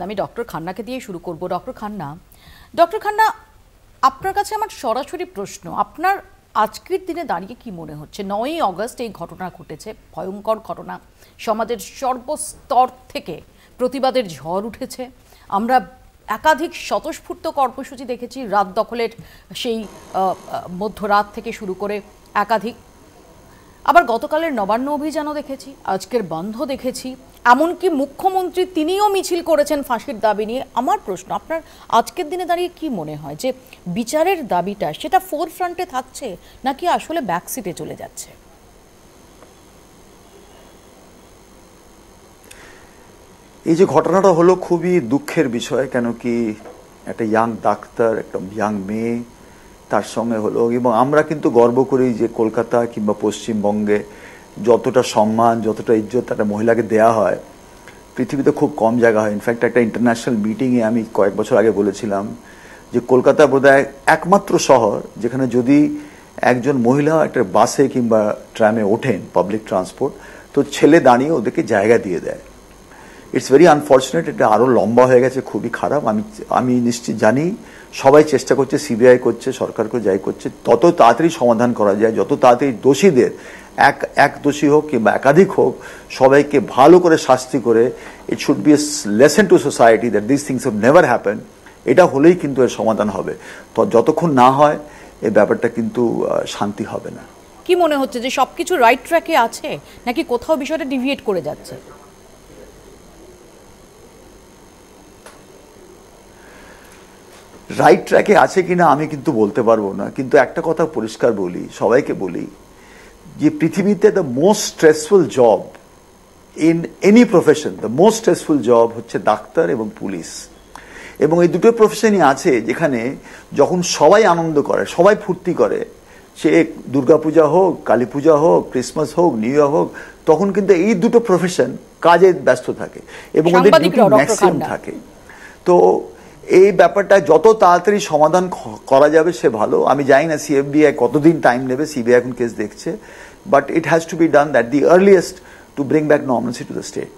আমি ডক্টর খান্নাকে দিয়ে শুরু করব। ডক্টর খান্না, আপনার কাছে আমার সরাসরি প্রশ্ন, আপনার আজকের দিনে দাঁড়িয়ে কি মনে হচ্ছে? 9ই অগস্ট এই ঘটনা ঘটেছে, ভয়ঙ্কর ঘটনা, সমাজের সর্বস্তর থেকে প্রতিবাদের ঝড় উঠেছে। আমরা একাধিক স্বতঃস্ফূর্ত কর্মসূচি দেখেছি, রাত দখলের সেই মধ্যরাত থেকে শুরু করে একাধিক, আবার গতকালের নবান্ন অভিযানও দেখেছি, আজকের বন্ধ দেখেছি, এমনকি মুখ্যমন্ত্রী তিনিও মিছিল করেছেন ফাঁসির দাবি নিয়ে। আমার প্রশ্ন, আপনার আজকের দিনে দাঁড়িয়ে কি মনে হয় যে বিচারের দাবিটা সেটা ফোর ফ্রন্টে থাকছে নাকি আসলে ব্যাকসিটে চলে যাচ্ছে? এই যে ঘটনাটা হলো খুবই দুঃখের বিষয়, কেন কি একটা ইয়াং ডাক্তার, একটা ইয়াং মেয়ে তার সঙ্গে হলো, এবং আমরা কিন্তু গর্ব করি যে কলকাতা কিংবা পশ্চিমবঙ্গে যতটা সম্মান, যতটা ইজ্জত একটা মহিলাকে দেয়া হয় পৃথিবীতে খুব কম জায়গা হয়। ইনফ্যাক্ট একটা ইন্টারন্যাশনাল মিটিংয়ে আমি কয়েক বছর আগে বলেছিলাম যে কলকাতা বোধহয় একমাত্র শহর যেখানে যদি একজন মহিলা একটা বাসে কিংবা ট্রামে ওঠেন, পাবলিক ট্রান্সপোর্ট, তো ছেলে দাঁড়িয়ে ওদেরকে জায়গা দিয়ে দেয়। ইটস ভেরি আনফর্চুনেট, এটা আরও লম্বা হয়ে গেছে, খুবই খারাপ। আমি নিশ্চিত জানি সবাই চেষ্টা করছে, সিবিআই করছে, সরকার যাই করছে, তত তাড়াতাড়ি সমাধান করা যায়, যত তাড়াতাড়ি দোষীদের এক দোষী হোক কিংবা একাধিক হোক সবাইকে ভালো করে শাস্তি করে, it should B a lesson two society that this things have never happen. এটা হলেই কিন্তু এর সমাধান হবে। তো যতক্ষণ না হয় এই ব্যাপারটা কিন্তু শান্তি হবে না। কি মনে হচ্ছে যে সবকিছু রাইট ট্র্যাকে আছে নাকি কোথাও বিষয়টা ডিভিয়েট করে যাচ্ছে? রাইট ট্র্যাকে আছে কিনা আমি কিন্তু বলতে পারবো না, কিন্তু একটা কথা পরিষ্কার বলি, সবাইকে বলি যে পৃথিবীতে the most stressful job in any profession, the most stressful job হচ্ছে ডাক্তার এবং পুলিশ। এবং এই দুটো প্রফেশনই আছে যেখানে যখন সবাই আনন্দ করে, সবাই ফুর্তি করে, সে দুর্গাপূজা হোক, কালী পূজা হোক, ক্রিসমাস হোক, নিউ ইয়ার হোক, তখন কিন্তু এই দুটো প্রফেশন কাজে ব্যস্ত থাকে এবং ওদের ডিউটি ম্যাক্সিমাম থাকে। তো এই ব্যাপারটা যত তাড়াতাড়ি সমাধান করা যাবে সে ভালো। আমি জানি না সিবিআই কতদিন টাইম নেবে, সিবিআই এখন কেস দেখছে, but it has to be done that the earliest to bring back normalcy to the state.